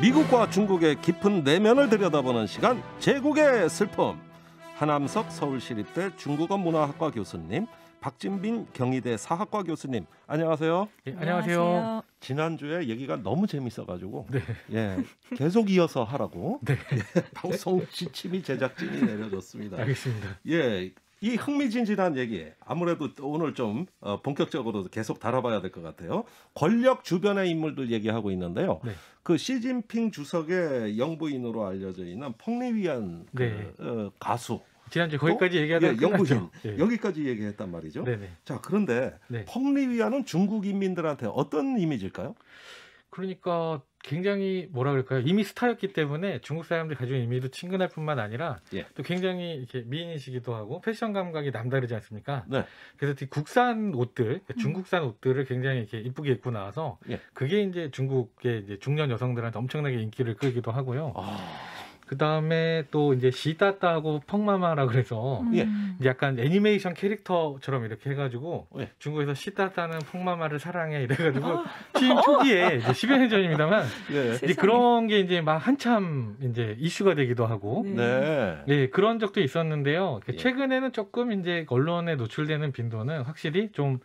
미국과 중국의 깊은 내면을 들여다보는 시간, 제국의 슬픔. 하남석 서울시립대 중국어 문화학과 교수님, 박진빈 경희대 사학과 교수님, 안녕하세요. 네, 안녕하세요. 지난주에 얘기가 너무 재밌어가지고 네. 예, 계속 이어서 하라고 네. 예, 방송 지침이 제작진이 내려줬습니다. 알겠습니다. 예, 이 흥미진진한 얘기 아무래도 오늘 좀 본격적으로 계속 다뤄봐야 될 것 같아요. 권력 주변의 인물들 얘기하고 있는데요. 네. 그 시진핑 주석의 영부인으로 알려져 있는 펑리위안 네. 가수. 지난주에 거기까지 얘기하다가 예, 영부인 네. 여기까지 얘기했단 말이죠. 네네. 자, 그런데 네. 펑리위안은 중국 인민들한테 어떤 이미지일까요? 그러니까 굉장히 뭐라 그럴까요? 이미 스타였기 때문에 중국 사람들이 가지고 있는 이미도 친근할 뿐만 아니라 예. 또 굉장히 이렇게 미인이시기도 하고 패션 감각이 남다르지 않습니까? 네. 그래서 국산 옷들, 그러니까 중국산 옷들을 굉장히 이렇게 이쁘게 입고 나와서 예. 그게 이제 중국의 이제 중년 여성들한테 엄청나게 인기를 끌기도 하고요. 그 다음에 또 이제 시따따하고 펑마마라 그래서 예. 이제 약간 애니메이션 캐릭터처럼 이렇게 해가지고 예. 중국에서 시따따는 펑마마를 사랑해 이래가지고 취임 초기에 이제 10여 년 전입니다만 예. 이제 그런 게 이제 막 한참 이제 이슈가 되기도 하고 네. 예, 그런 적도 있었는데요. 예. 최근에는 조금 이제 언론에 노출되는 빈도는 확실히 좀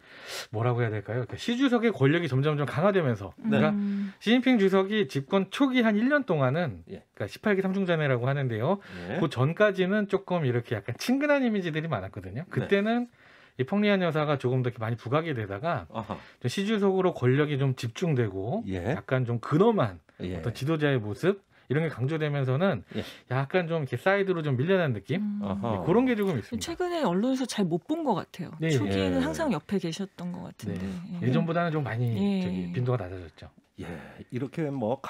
뭐라고 해야 될까요? 시 주석의 권력이 점점 강화되면서 그러니까 시진핑 주석이 집권 초기 한 1년 동안은 예. 그러니까 18기 삼중전이라고 하는데요. 예. 그 전까지는 조금 이렇게 약간 친근한 이미지들이 많았거든요. 그때는 이 펑리안 여사가 조금 더 이렇게 많이 부각이 되다가 아하. 시 주석으로 권력이 좀 집중되고 예. 약간 좀 근엄한 예. 어떤 지도자의 모습 이런 게 강조되면서는 예. 약간 좀 이렇게 사이드로 좀 밀려난 느낌 아하. 그런 게 조금 있습니다. 최근에 언론에서 잘 못 본 것 같아요. 네, 초기에는 예. 항상 옆에 계셨던 것 같은데 네. 예전보다는 좀 많이 예. 저기 빈도가 낮아졌죠. 예, 이렇게 뭐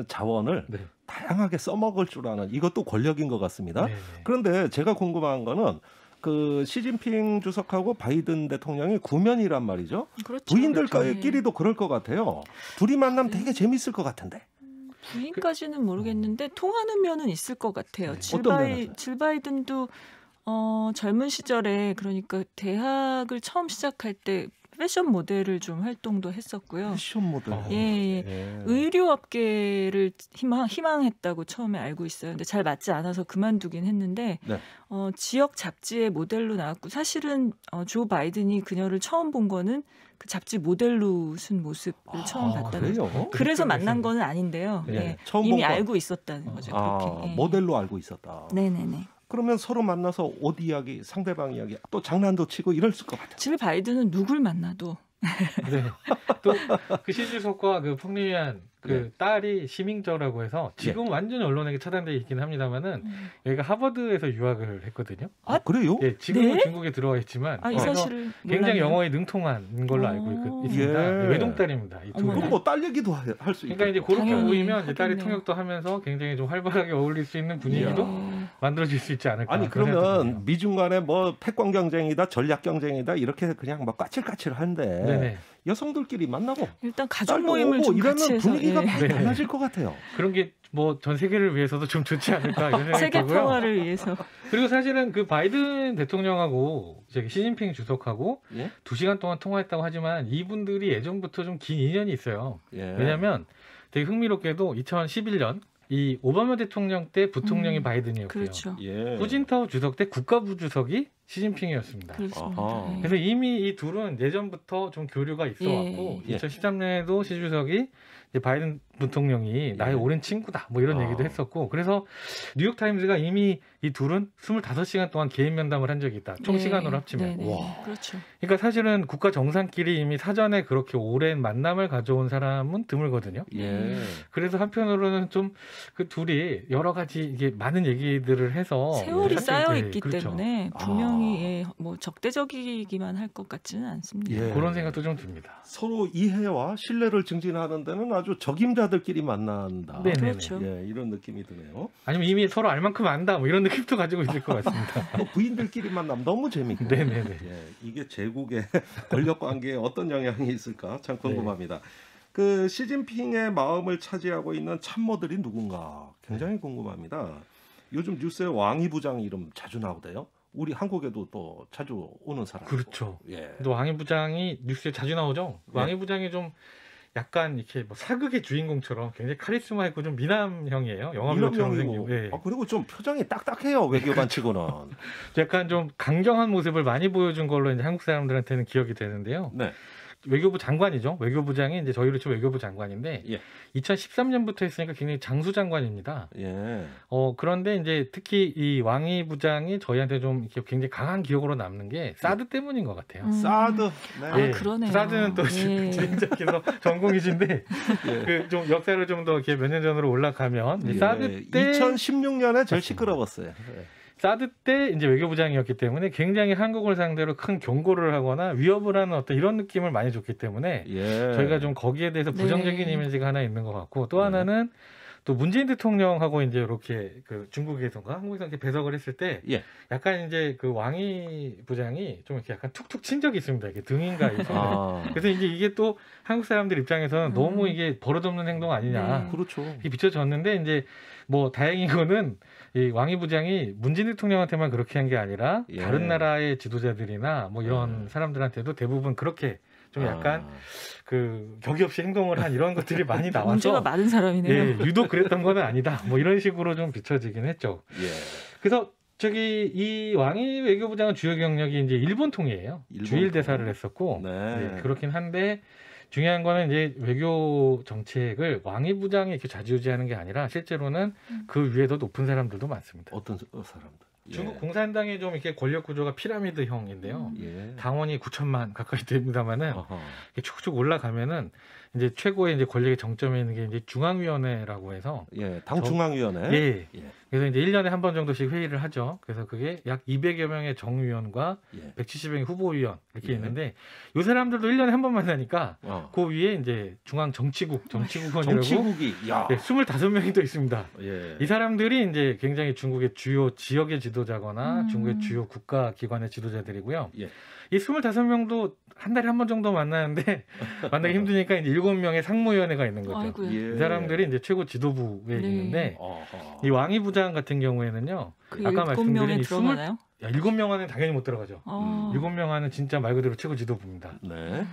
자원을 네. 다양하게 써먹을 줄 아는 이것도 권력인 것 같습니다. 네. 그런데 제가 궁금한 거는 그 시진핑 주석하고 바이든 대통령이 구면이란 말이죠. 그렇죠. 부인들끼리도 그럴 것 같아요. 둘이 만나면 되게 재밌을 것 같은데. 부인까지는 모르겠는데 통하는 면은 있을 것 같아요. 네. 어떤 면에서? 질 바이든도 젊은 시절에 그러니까 대학을 처음 시작할 때 패션 모델을 좀 활동도 했었고요. 패션 모델. 예. 예. 의료업계를 희망했다고 처음에 알고 있어요. 근데 잘 맞지 않아서 그만두긴 했는데 네. 지역 잡지의 모델로 나왔고 사실은 조 바이든이 그녀를 처음 본 거는 그 잡지 모델로 쓴 모습을 처음 봤다는 거죠. 그래요? 그래서 만난 거는 아닌데요. 예. 예. 처음 이미 본 거. 알고 있었다는 거죠. 그렇게. 예. 모델로 알고 있었다. 네네네. 그러면 서로 만나서 옷 이야기, 상대방 이야기, 또 장난도 치고 이럴 것 같아요. 질 바이든은 누굴 만나도 네. 또 그 시주석과 그 펑리위안 그 딸이 시밍저라고 해서 지금 완전히 언론에게 차단되어 있긴 합니다만은 여기가 하버드에서 유학을 했거든요. 아, 그래요? 예, 지금은 네? 중국에 들어와 있지만 이 그래서 사실을 굉장히 몰랐네요. 영어에 능통한 걸로 알고 있습니다. 예. 외동딸입니다. 이 두 어머나. 분. 그럼 뭐 딸 얘기도 할 수 있고. 그러니까 이제 그렇게 당연히 모이면 이제 딸이 하겠네요. 통역도 하면서 굉장히 좀 활발하게 어울릴 수 있는 분위기도 예. 만들어질 수 있지 않을까. 아니 그런 생각이 그러면 드네요. 미중 간에 뭐 패권 경쟁이다, 전략 경쟁이다 이렇게 그냥 뭐 까칠까칠한데 네네. 여성들끼리 만나고 일단 가족 딸도 모임을 오고 좀 이러면 같이 해서 분위기가 예. 많이 네. 달라질 것 같아요. 그런 게 뭐 전 세계를 위해서도 좀 좋지 않을까 이런 생각이 세계 들고요. 평화를 위해서 그리고 사실은 그 바이든 대통령하고 저기 시진핑 주석하고 예? 2시간 동안 통화했다고 하지만 이분들이 예전부터 좀 긴 인연이 있어요. 예. 왜냐하면 되게 흥미롭게도 2011년 이 오바마 대통령 때 부통령이 바이든이었고요. 그렇죠. 예. 후진타오 주석 때 국가부주석이 시진핑이었습니다. 그렇습니다. 아하. 예. 그래서 이미 이 둘은 예전부터 좀 교류가 있어 왔고 예. 2013년에도 시 주석이 이제 바이든 부통령이 나의 오랜 친구다 뭐 이런 얘기도 했었고 그래서 뉴욕타임즈가 이미 이 둘은 25시간 동안 개인 면담을 한 적이 있다. 총 네. 시간으로 합치면. 네네. 와. 그렇죠. 그러니까 사실은 국가 정상끼리 이미 사전에 그렇게 오랜 만남을 가져온 사람은 드물거든요. 예. 그래서 한편으로는 좀 그 둘이 여러 가지 이게 많은 얘기들을 해서 세월이 사실, 쌓여 네, 있기 그렇죠. 때문에 분명히 예, 뭐 적대적이기만 할 것 같지는 않습니다. 예. 그런 생각도 좀 듭니다. 서로 이해와 신뢰를 증진하는 데는 아주 적임자들끼리 만난다. 네네네. 그렇죠. 예, 이런 느낌이 드네요. 아니면 이미 서로 알 만큼 안다 뭐 이런 느낌도 가지고 있을 것 같습니다. 또 부인들끼리 만나면 너무 재밌고. 네네네. 예, 이게 제국의 권력 관계에 어떤 영향이 있을까 참 궁금합니다. 네. 그 시진핑의 마음을 차지하고 있는 참모들이 누군가 굉장히 궁금합니다. 요즘 뉴스에 왕이 부장 이름 자주 나오대요. 우리 한국에도 또 자주 오는 사람. 그렇죠. 예. 또 왕이 부장이 뉴스에 자주 나오죠. 왕이 부장이 좀 약간 이렇게 뭐 사극의 주인공처럼 굉장히 카리스마 있고 좀 미남형이에요. 영화배우처럼 생기고. 예. 그리고 좀 표정이 딱딱해요. 외교관치고는. 약간 좀 강경한 모습을 많이 보여준 걸로 이제 한국 사람들한테는 기억이 되는데요. 네. 외교부 장관이죠. 외교부장이 이제 저희로 치면 외교부 장관인데 예. 2013년부터 했으니까 굉장히 장수 장관입니다. 예. 그런데 이제 특히 이 왕이 부장이 저희한테 좀 이렇게 굉장히 강한 기억으로 남는 게 사드 때문인 것 같아요. 사드. 네. 예, 그러네요. 사드는 또 예. 진짜께서 전공이신데 예. 그 좀 역사를 좀 더 이렇게 몇 년 전으로 올라가면 예. 사드 때 2016년에 제일 맞습니다. 시끄러웠어요. 예. 사드 때 이제 외교부장이었기 때문에 굉장히 한국을 상대로 큰 경고를 하거나 위협을 하는 어떤 이런 느낌을 많이 줬기 때문에 예. 저희가 좀 거기에 대해서 부정적인 네. 이미지가 하나 있는 것 같고 또 네. 하나는 또 문재인 대통령하고 이제 이렇게 그 중국에서인가 한국에서 이렇게 배석을 했을 때 예. 약간 이제 그 왕이 부장이 좀 이렇게 약간 툭툭 친 적이 있습니다. 이게 등인가 이게. 아. 그래서 이게 또 한국 사람들 입장에서는 너무 이게 버릇없는 행동 아니냐. 네. 그렇죠. 이게 비춰졌는데 이제 뭐 다행인 거는 이 왕이 부장이 문재인 대통령한테만 그렇게 한 게 아니라 예. 다른 나라의 지도자들이나 뭐 이런 예. 사람들한테도 대부분 그렇게 좀 약간 아. 그 격이 없이 행동을 한 이런 것들이 많이 나와서 문제가 많은 사람이네요. 예, 유독 그랬던 건 아니다. 뭐 이런 식으로 좀 비춰지긴 했죠. 예. 그래서 저기 이 왕이 외교부장은 주요 경력이 이제 일본 통이에요. 일본 주일 통. 대사를 했었고 네. 예, 그렇긴 한데 중요한 거는 이제 외교 정책을 왕이 부장이 이렇게 좌지우지하는 게 아니라 실제로는 그 위에 더 높은 사람들도 많습니다. 어떤 사람들? 중국 공산당의 좀 이렇게 권력 구조가 피라미드형인데요. 예. 당원이 9천만 가까이 됩니다만은 어허. 이렇게 쭉쭉 올라가면은 이제 최고의 이제 권력의 정점에 있는 게 이제 중앙위원회라고 해서 예. 당 중앙위원회. 예. 예. 그래서 이제 1년에 한 번 정도씩 회의를 하죠. 그래서 그게 약 200여 명의 정위원과 예. 170명의 후보위원 이렇게 예. 있는데 이 사람들도 1년에 한 번 만나니까 어. 그 위에 이제 정치국원이라고 정치국이 야. 네, 25명이 또 있습니다. 예. 이 사람들이 이제 굉장히 중국의 주요 지역의 지도자거나 중국의 주요 국가 기관의 지도자들이고요. 예. 이 25명도 한 달에 한 번 정도 만나는데 만나기 힘드니까 이제 7명의 상무위원회가 있는 거죠. 아이고야. 예. 이 사람들이 이제 최고 지도부에 네. 있는데 어허. 이 왕이 부장 같은 경우에는요. 그 아까 7명에 말씀드린 이 들어가나요? 7명 안에 당연히 못 들어가죠. 아. 7명 안은 진짜 말 그대로 최고 지도부입니다. 네.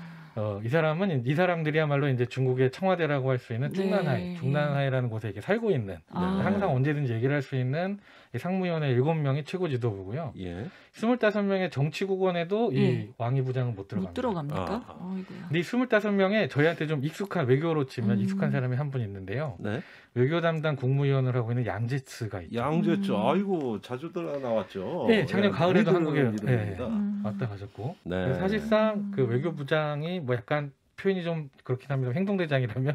이 사람들이야말로 이제 중국의 청와대라고 할 수 있는 네. 중난하이라는 곳에 이렇게 살고 있는 아. 항상 언제든지 얘기를 할 수 있는 이 상무위원회 7명이 최고 지도부고요. 예. 25명의 정치국원에도 이 예. 왕이 부장은 못 못 들어갑니다. 들어갑니까? 아. 아이고야. 근데 이 25명에 저희한테 좀 익숙한 외교로 치면 익숙한 사람이 한 분 있는데요. 네. 외교 담당 국무위원을 하고 있는 양제츠가 있죠. 양제죠. 아이고 자주들 나왔죠. 네, 작년 가을에도 많이 한국에 들어오는 이름입니다. 왔다 가셨고 네. 그래서 사실상 그 외교부장이 뭐 약간 표현이 좀 그렇긴 합니다. 행동대장이라면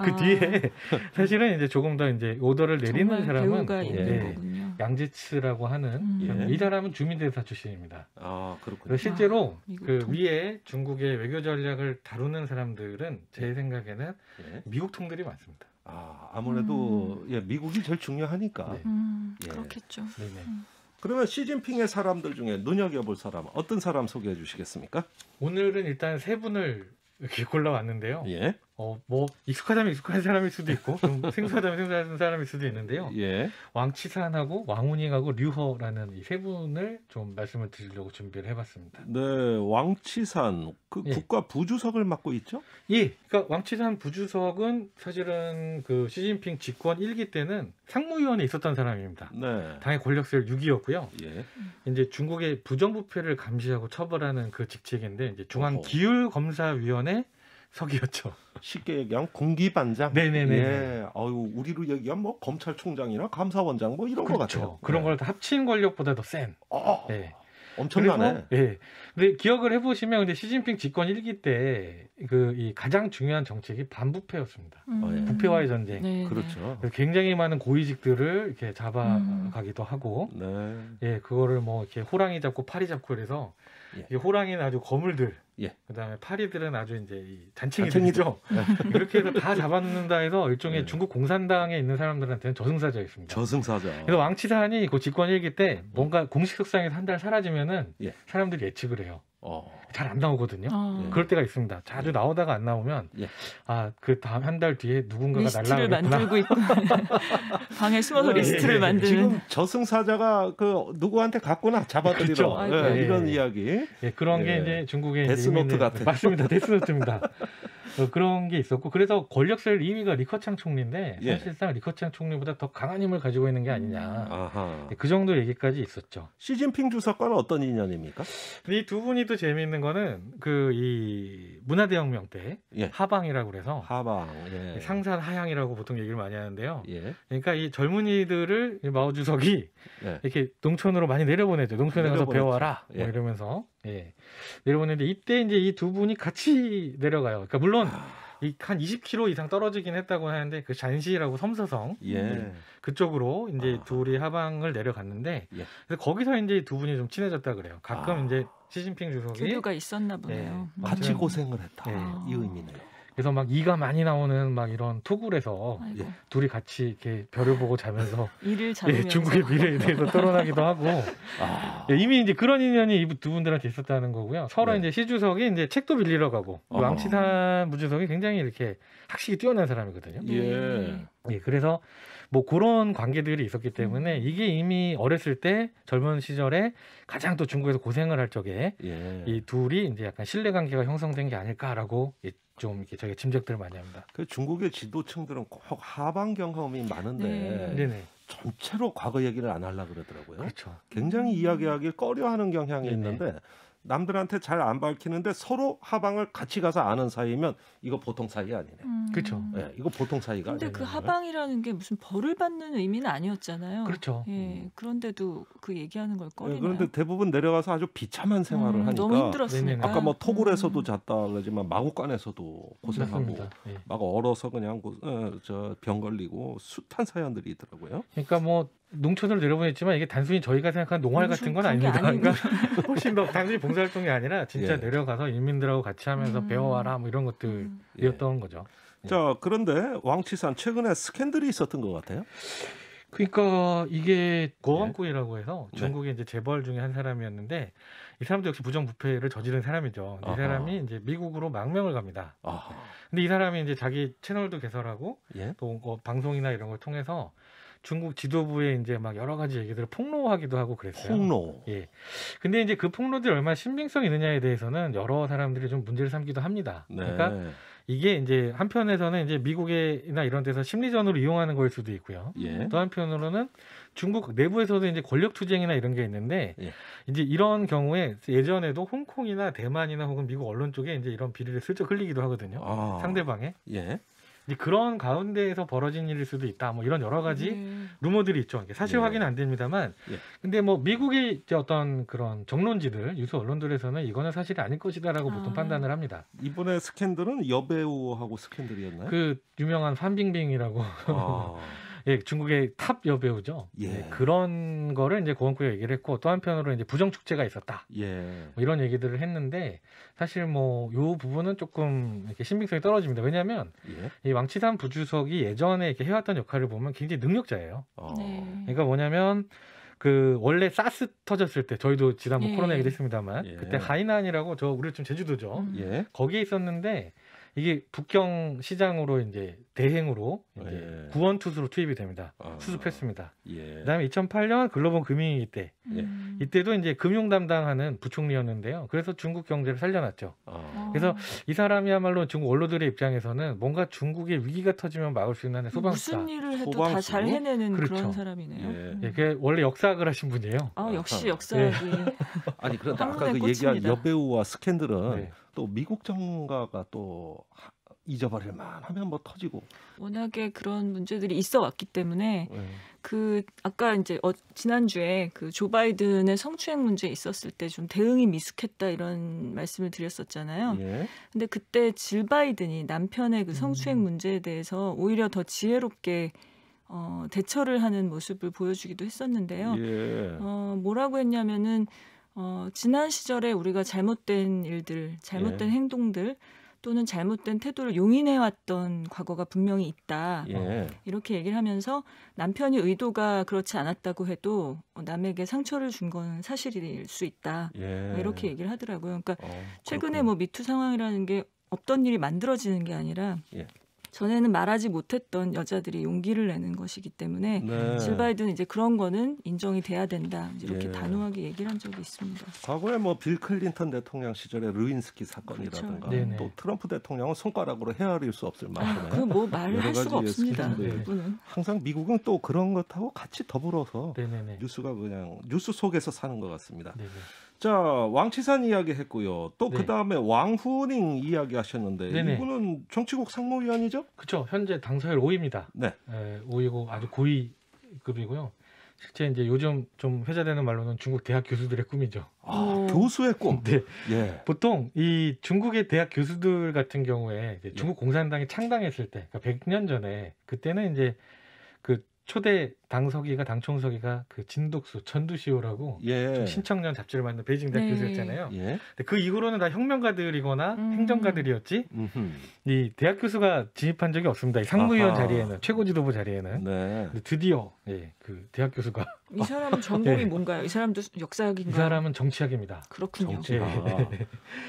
그 아. 뒤에 사실은 이제 조금 더 이제 오더를 내리는 정말 사람은 배우가 있는 예. 거군요. 양제츠라고 하는 예. 이 사람은 주민대사 출신입니다. 아 그렇군요. 그래서 실제로 미국 그 통. 위에 중국의 외교 전략을 다루는 사람들은 제 생각에는 예. 미국 통들이 많습니다. 아 아무래도 예, 미국이 제일 중요하니까. 네. 예. 그렇겠죠. 네네. 그러면 시진핑의 사람들 중에 눈여겨볼 사람 어떤 사람 소개해 주시겠습니까? 오늘은 일단 세 분을 이렇게 골라왔는데요. 예. 뭐 익숙하다면 익숙한 사람일 수도 있고 좀 생소하다면 생소한 사람일 수도 있는데요. 예. 왕치산하고 왕훈잉하고 류허라는 이 세 분을 좀 말씀을 드리려고 준비를 해봤습니다. 네, 왕치산 그 예. 국가 부주석을 맡고 있죠? 예, 그러니까 왕치산 부주석은 사실은 그 시진핑 집권 1기 때는 상무위원에 있었던 사람입니다. 네. 당의 권력세를 6위였고요. 예. 이제 중국의 부정부패를 감시하고 처벌하는 그 직책인데 이제 중앙기율검사위원회 석이었죠. 쉽게 얘기하면 공기반장. 네네네. 예. 아유, 우리로 얘기하면 뭐 검찰총장이나 감사원장 뭐 이런 거 같아요. 그런 네. 걸 다 합친 권력보다 더 센. 네. 엄청나네. 예. 근데 기억을 해보시면 근데 시진핑 집권 1기 때 그 이 가장 중요한 정책이 반부패였습니다. 예. 부패와의 전쟁. 네, 그렇죠. 그래서 굉장히 많은 고위직들을 이렇게 잡아가기도 하고, 네. 예, 그거를 뭐 이렇게 호랑이 잡고 파리 잡고 그래서 예. 이 호랑이는 아주 거물들, 예. 그다음에 파리들은 아주 이제 이 잔챙이들이죠. 그렇게 해서 다 잡아놓는다 해서 일종의 네. 중국 공산당에 있는 사람들한테는 저승사자였습니다. 저승사자. 그래서 왕치산이 그 집권 1기 때 뭔가 공식 석상에서 한 달 사라지면은 예. 사람들이 예측을 해요. 어. 잘 안 나오거든요. 아. 그럴 때가 있습니다. 자주 나오다가 안 나오면 예. 그 다음 한 달 뒤에 누군가가 리스트를 날라가겠구나. 만들고 있고 방에 숨어서 네. 리스트를 만드는. 지금 저승사자가 그 누구한테 갔구나 잡아들이러. 그렇죠. 예, 예. 이런 이야기. 예, 그런 게 예. 이제 중국의 데스노트 이민의- 같은. 맞습니다. 데스노트입니다. 그런 게 있었고 그래서 권력설 2위가 리커창 총리인데 예. 사실상 리커창 총리보다 더 강한 힘을 가지고 있는 게 아니냐. 아하. 그 정도 얘기까지 있었죠. 시진핑 주석과는 어떤 인연입니까? 이 두 분이 또 재미있는 거는 그 이 문화대혁명 때 예. 하방이라고 그래서 하방. 예. 상산 하향이라고 보통 얘기를 많이 하는데요. 예. 그러니까 이 젊은이들을 이 마오 주석이 예. 이렇게 농촌으로 많이 내려보내죠. 농촌에 가서 내려보냈죠. 배워와라. 뭐 예. 이러면서 내려보내는데 이때 이제 이 두 분이 같이 내려가요. 그러니까 물론 이 한 20km 이상 떨어지긴 했다고 하는데 그 잔시라고 섬서성 예. 그쪽으로 이제 아. 둘이 하방을 내려갔는데 예. 그래서 거기서 이제 두 분이 좀 친해졌다 그래요. 가끔 아. 이제 시진핑 주석이 교류가 있었나 보네요. 같이 아무튼- 고생을 했다. 예. 이 의미네요. 그래서 막 이가 많이 나오는 막 이런 토굴에서 아이고, 예. 둘이 같이 이렇게 별을 보고 자면서 일을 잡으면서 중국의 미래에 대해서 토론하기도 하고 아. 이미 이제 그런 인연이 이 두 분들한테 있었다는 거고요. 서로 네. 이제 시 주석이 이제 책도 빌리러 가고 어허. 왕치산 부주석이 굉장히 이렇게 학식이 뛰어난 사람이거든요. 예. 예, 그래서 뭐 그런 관계들이 있었기 때문에 이게 이미 어렸을 때 젊은 시절에 가장 또 중국에서 고생을 할 적에 예. 이 둘이 이제 약간 신뢰 관계가 형성된 게 아닐까라고 좀 이렇게 저희가 짐작들을 많이 합니다. 그 중국의 지도층들은 꼭 하방 경험이 많은데 네. 네네. 전체로 과거 얘기를 안 하려고 그러더라고요. 그렇죠. 굉장히 이야기하기 꺼려하는 경향이 네네. 있는데 남들한테 잘 안 밝히는데 서로 하방을 같이 가서 아는 사이면 이거 보통 사이 아니네. 그렇죠. 예, 이거 보통 사이가 근데 아니네. 그 하방이라는 게 무슨 벌을 받는 의미는 아니었잖아요. 그렇죠. 예, 그런데도 그 얘기하는 걸 예, 꺼리나요? 그런데 대부분 내려가서 아주 비참한 생활을 하니까 너무 힘들었으니까. 네네네. 아까 뭐 토굴에서도 잤다 그러지만 마구간에서도 고생하고 맞습니다. 예. 막 얼어서 그냥 저 병 걸리고 숱한 사연들이 있더라고요. 그러니까 뭐 농촌으로 내려보냈지만 이게 단순히 저희가 생각하는 농활 같은 건 그런 게 아닙니다. 아니고. 그러니까 훨씬 더 단순히 봉사활동이 아니라 진짜 예. 내려가서 인민들하고 같이 하면서 배워와라 뭐 이런 것들이었던 거죠. 자, 그런데 왕치산 최근에 스캔들이 있었던 것 같아요. 그러니까 이게 고원꾸이라고 해서 네. 중국의 이제 재벌 중에 한 사람이었는데 이 사람도 역시 부정부패를 저지른 사람이죠. 이 아하. 사람이 이제 미국으로 망명을 갑니다. 아, 근데 이 사람이 이제 자기 채널도 개설하고 예. 또 방송이나 이런 걸 통해서 중국 지도부에 이제 막 여러 가지 얘기들을 폭로하기도 하고 그랬어요. 폭로. 예. 근데 이제 그 폭로들이 얼마나 신빙성이 있느냐에 대해서는 여러 사람들이 좀 문제를 삼기도 합니다. 네. 그러니까 이게 이제 한편에서는 이제 미국이나 이런 데서 심리전으로 이용하는 걸 수도 있고요. 예. 또 한편으로는 중국 내부에서도 이제 권력 투쟁이나 이런 게 있는데 예. 이제 이런 경우에 예전에도 홍콩이나 대만이나 혹은 미국 언론 쪽에 이제 이런 비리를 슬쩍 흘리기도 하거든요. 아, 상대방에. 예. 이제 그런 가운데에서 벌어진 일일 수도 있다. 뭐 이런 여러 가지 네. 루머들이 있죠. 이게 사실 예. 확인은 안 됩니다만, 예. 근데 뭐 미국의 이제 어떤 그런 정론지들, 유수 언론들에서는 이거는 사실이 아닐 것이다라고 보통 아. 판단을 합니다. 이번에 스캔들은 여배우하고 스캔들이었나요? 그 유명한 판빙빙이라고 아, 예, 중국의 탑 여배우죠. 예. 네, 그런 거를 이제 고원구가 얘기를 했고 또 한편으로 이제 부정 축제가 있었다. 예. 뭐 이런 얘기들을 했는데 사실 뭐 요 부분은 조금 이렇게 신빙성이 떨어집니다. 왜냐하면 예. 이 왕치산 부주석이 예전에 이렇게 해왔던 역할을 보면 굉장히 능력자예요. 어. 네. 그러니까 뭐냐면 그 원래 사스 터졌을 때 저희도 지난번 예. 코로나 얘기를 했습니다만 예. 그때 하이난이라고 저 우리 좀 제주도죠. 예. 거기에 있었는데 이게 북경 시장으로 이제 대행으로 이제 예. 구원투수로 투입이 됩니다. 아. 수습했습니다. 예. 그다음에 2008년 글로벌 금융위기 때 예. 이때도 이제 금융 담당하는 부총리였는데요. 그래서 중국 경제를 살려놨죠. 아. 그래서 이 사람이야말로 중국 언론들의 입장에서는 뭔가 중국의 위기가 터지면 막을 수 있는 소방수다. 무슨 일을 해도 소방수? 다 잘 해내는 그렇죠. 그런 사람이네요. 예. 예, 그 원래 역사학을 하신 분이에요. 아, 역시 예. 역사학이 아니 그런데 아까 학문의 그 얘기한 꽃입니다. 여배우와 스캔들은 네. 또 미국 정가가 또 잊어버릴만 하면 뭐 터지고. 워낙에 그런 문제들이 있어 왔기 때문에 예. 그 아까 이제 지난주에 그 조 바이든의 성추행 문제 있었을 때 좀 대응이 미숙했다 이런 말씀을 드렸었잖아요. 예. 근데 그때 질 바이든이 남편의 그 성추행 문제에 대해서 오히려 더 지혜롭게 대처를 하는 모습을 보여주기도 했었는데요. 예. 뭐라고 했냐면은 지난 시절에 우리가 잘못된 일들, 잘못된 예. 행동들 또는 잘못된 태도를 용인해왔던 과거가 분명히 있다. 예. 이렇게 얘기를 하면서 남편이 의도가 그렇지 않았다고 해도 남에게 상처를 준 건 사실일 수 있다. 예. 이렇게 얘기를 하더라고요. 그러니까 최근에 그렇군요. 뭐 미투 상황이라는 게 없던 일이 만들어지는 게 아니라 예. 전에는 말하지 못했던 여자들이 용기를 내는 것이기 때문에 네. 질 바이든은 이제 그런 거는 인정이 돼야 된다. 이렇게 예. 단호하게 얘기를 한 적이 있습니다. 과거에 뭐 빌 클린턴 대통령 시절에 루인스키 사건이라든가 그렇죠. 또 트럼프 대통령은 손가락으로 헤아릴 수 없을 만큼의 그 뭐 말을 여러 할 수가 가지 없습니다. 스캔들이 그분은. 항상 미국은 또 그런 것하고 같이 더불어서 네네네. 뉴스가 그냥 뉴스 속에서 사는 것 같습니다. 네네. 자, 왕치산 이야기 했고요. 또 네. 그다음에 왕후닝 이야기 하셨는데 네네. 이분은 정치국 상무위원이죠? 그렇죠. 현재 당서열 5위입니다. 네. 5위고 아주 고위급이고요. 실제 이제 요즘 좀 회자되는 말로는 중국 대학 교수들의 꿈이죠. 아, 교수의 꿈. 네. 예. 보통 이 중국의 대학 교수들 같은 경우에 이제 중국 공산당이 창당했을 때, 그러니까 100년 전에 그때는 이제 그 초대 당서기가 당총서기가 그 진독수 전두시오라고 예. 신청년 잡지를 만든 베이징 대학 네. 교수였잖아요. 예. 근데 그 이후로는 다 혁명가들이거나 행정가들이었지. 음흠. 이 대학 교수가 진입한 적이 없습니다. 이 상무위원 아하. 자리에는 최고 지도부 자리에는. 네. 근데 드디어 그 대학 교수가 이 사람은 전공이 네. 뭔가요? 이 사람도 이 역사학인가요? 사람은 정치학입니다. 그렇군요. 정치가. 예.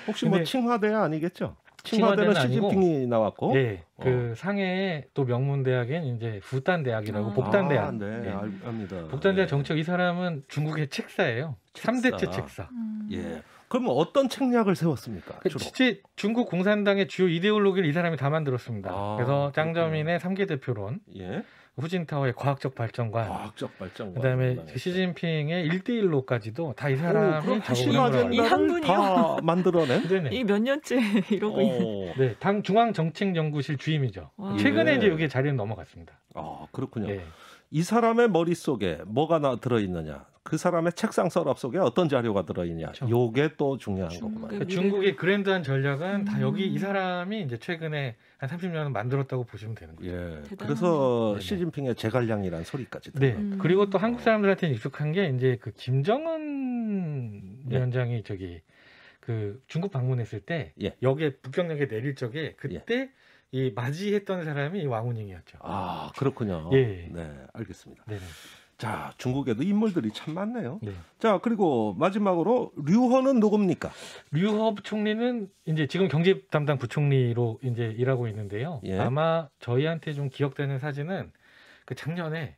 혹시 뭐 근데- 칭화대 아니겠죠? 칭화대는 칭화대는 시진핑이 나왔고. 네, 그 상해의 또 명문 대학인 이제 부단 대학이라고 아. 복단 대학. 아, 네, 네. 압니다. 복단 대학 예. 정책 이 사람은 중국의 책사예요. 책사. 3대째 책사. 예. 그러면 어떤 책략을 세웠습니까? 주로. 실제 중국 공산당의 주요 이데올로기를 이 사람이 다 만들었습니다. 아, 그래서 그렇군요. 장저민의 3개 대표론, 예. 후진타오의 과학적 발전관, 과학적 발전. 그다음에 시진핑의 1대1로까지도 다 이 사람이 그럼 작업을 핵심 한 거라고. 이 한 아젠다를 분이요? 다 만들어낸. 네네. 이 몇 년째 이러고 있는. 네, 당 중앙정책연구실 주임이죠. 와. 최근에 예. 이제 여기 자리는 넘어갔습니다. 아, 그렇군요. 예. 이 사람의 머릿속에 뭐가 들어있느냐, 그 사람의 책상 서랍 속에 어떤 자료가 들어있냐, 그렇죠. 요게 또 중요한 중국의 거구만. 미래를- 중국의 그랜드한 전략은 다 여기 이 음. 사람이 이제 최근에 한 30년은 만들었다고 보시면 되는 거죠. 예. 대단하네요. 그래서 네네. 시진핑의 제갈량이라는 소리까지 네. 들어요. 그리고 또 한국 사람들한테는 익숙한 게 이제 그 김정은 네. 위원장이 저기 그 중국 방문했을 때 예. 역에 북경역에 내릴 적에 그때 이 맞이했던 사람이 왕후닝이었죠. 아, 그렇군요. 예. 네, 알겠습니다. 네네. 자, 중국에도 인물들이 참 많네요. 네. 자, 그리고 마지막으로 류허는 누굽니까? 류허 부총리는 이제 지금 경제 담당 부총리로 이제 일하고 있는데요. 예. 아마 저희한테 좀 기억되는 사진은 그 작년에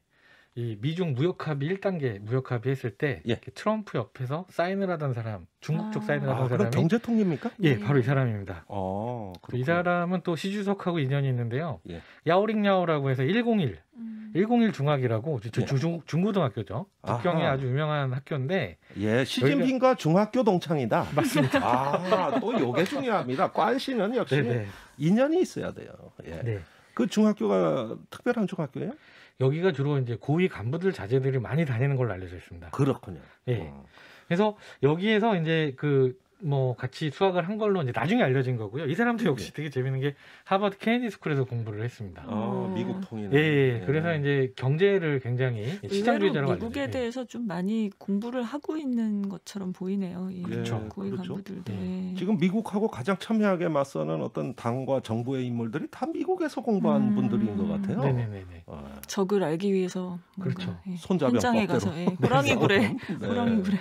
이 미중 무역 합의 1단계 무역 합의 했을 때 예. 이렇게 트럼프 옆에서 사인을 하던 사람, 중국 쪽 아. 사인을 아, 하던 그럼 사람이 경제통입니까? 예, 바로 이 사람입니다. 어, 또 이 사람은 또 시주석하고 인연이 있는데요. 예. 야오링야오라고 해서 101 중학이라고 예. 중고등학교죠. 북경의 아하. 아주 유명한 학교인데 예, 시진핑과 중학교 동창이다. 맞습니다. 아, 또 요게 중요합니다. 관씨는 역시 네네. 인연이 있어야 돼요. 예. 네. 그 중학교가 특별한 중학교예요? 여기가 주로 이제 고위 간부들 자제들이 많이 다니는 걸로 알려져 있습니다. 그렇군요. 예. 그래서 여기에서 이제 그 뭐 같이 수학을 한 걸로 이제 나중에 알려진 거고요. 이 사람도 역시 되게 재밌는 게 하버드 케네디 스쿨에서 공부를 했습니다. 미국 통일. 예. 그래서 이제 경제를 굉장히 시장주의자라고 의외로 미국에 알려져. 대해서 좀 많이 공부를 하고 있는 것처럼 보이네요. 이 그렇죠. 고위 그렇죠. 간부들도. 네. 예. 지금 미국하고 가장 첨예하게 맞서는 어떤 당과 정부의 인물들이 다 미국에서 공부한 분들인 것 같아요. 네네네네. 적을 알기 위해서 뭔가, 그렇죠. 예. 손자병 현장에 법대로. 가서 호랑이 굴에 네. 호랑이 굴에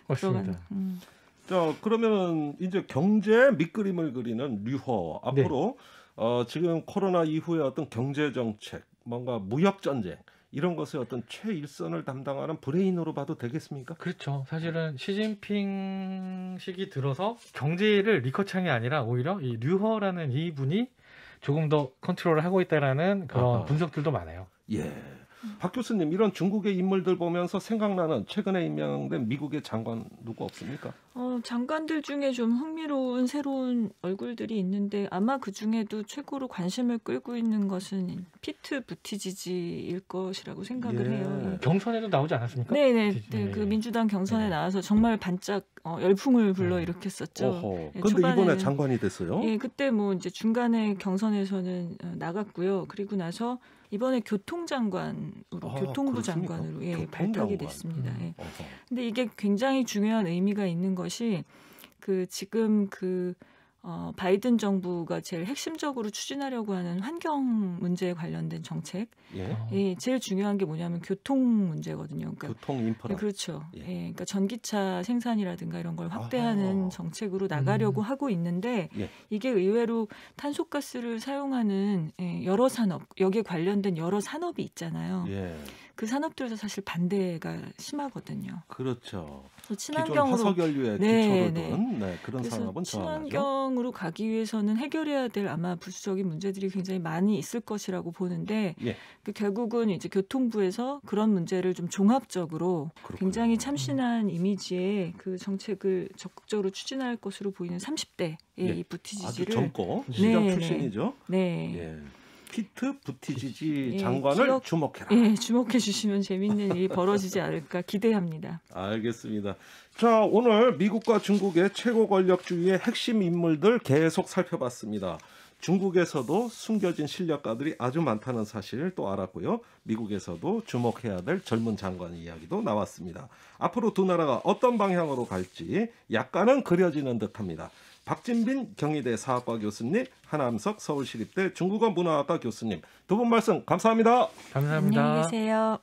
맞습니다. 들어가는. 자, 그러면 이제 경제 밑그림을 그리는 류허 앞으로 지금 코로나 이후에 어떤 경제 정책, 뭔가 무역 전쟁 이런 것의 어떤 최일선을 담당하는 브레인으로 봐도 되겠습니까? 그렇죠. 사실은 시진핑 시기 들어서 경제를 리커창이 아니라 오히려 이 류허라는 이분이 조금 더 컨트롤을 하고 있다라는 그런 아하. 분석들도 많아요. 예. 박 교수님, 이런 중국의 인물들 보면서 생각나는 최근에 임명된 미국의 장관 누구 없습니까? 장관들 중에 좀 흥미로운 새로운 얼굴들이 있는데 아마 그 중에도 최고로 관심을 끌고 있는 것은 피트 부티지지일 것이라고 생각을 예. 해요. 경선에도 나오지 않았습니까? 네네, 네. 그 민주당 경선에 네. 나와서 정말 반짝 열풍을 불러일으켰었죠. 어허. 예, 근데 이번에 초반에는- 장관이 됐어요? 예, 그때 뭐 이제 중간에 경선에서는 나갔고요. 그리고 나서 이번에 교통장관으로 아, 교통부 그렇습니까? 장관으로 교통장관. 발탁이 됐습니다. 예. 어허. 근데 이게 굉장히 중요한 의미가 있는 것이 그 지금 바이든 정부가 제일 핵심적으로 추진하려고 하는 환경 문제에 관련된 정책. 예. 예, 제일 중요한 게 뭐냐면 교통 문제거든요. 그러니까 교통 인프라. 네, 그렇죠. 예. 예, 그러니까 전기차 생산이라든가 이런 걸 확대하는 아하. 정책으로 나가려고 하고 있는데 예. 이게 의외로 탄소가스를 사용하는 여러 산업, 여기에 관련된 여러 산업이 있잖아요. 예. 그 산업들에서 사실 반대가 심하거든요. 그렇죠. 그래서 기존 친환경으로 화석연료에 네, 기초를 네. 둔 그런 그래서 산업은 저항하죠. 친환경으로 가기 위해서는 해결해야 될 아마 부수적인 문제들이 굉장히 많이 있을 것이라고 보는데 예. 결국은 이제 교통부에서 그런 문제를 좀 종합적으로 그렇군요. 굉장히 참신한 이미지의 그 정책을 적극적으로 추진할 것으로 보이는 30대의 예. 이 아주 부티지지를 젊고 시장 네, 출신이죠. 네. 예. 피트 부티지지 예, 장관을 주목해라. 예, 주목해 주시면 재밌는 일이 벌어지지 않을까 기대합니다. 알겠습니다. 자, 오늘 미국과 중국의 최고 권력주의의 핵심 인물들 계속 살펴봤습니다. 중국에서도 숨겨진 실력가들이 아주 많다는 사실 또 알았고요. 미국에서도 주목해야 될 젊은 장관 이야기도 나왔습니다. 앞으로 두 나라가 어떤 방향으로 갈지 약간은 그려지는 듯합니다. 박진빈 경희대 사학과 교수님, 한암석 서울시립대 중국어 문화학과 교수님 두 분 말씀 감사합니다. 감사합니다. 안녕히 계세요.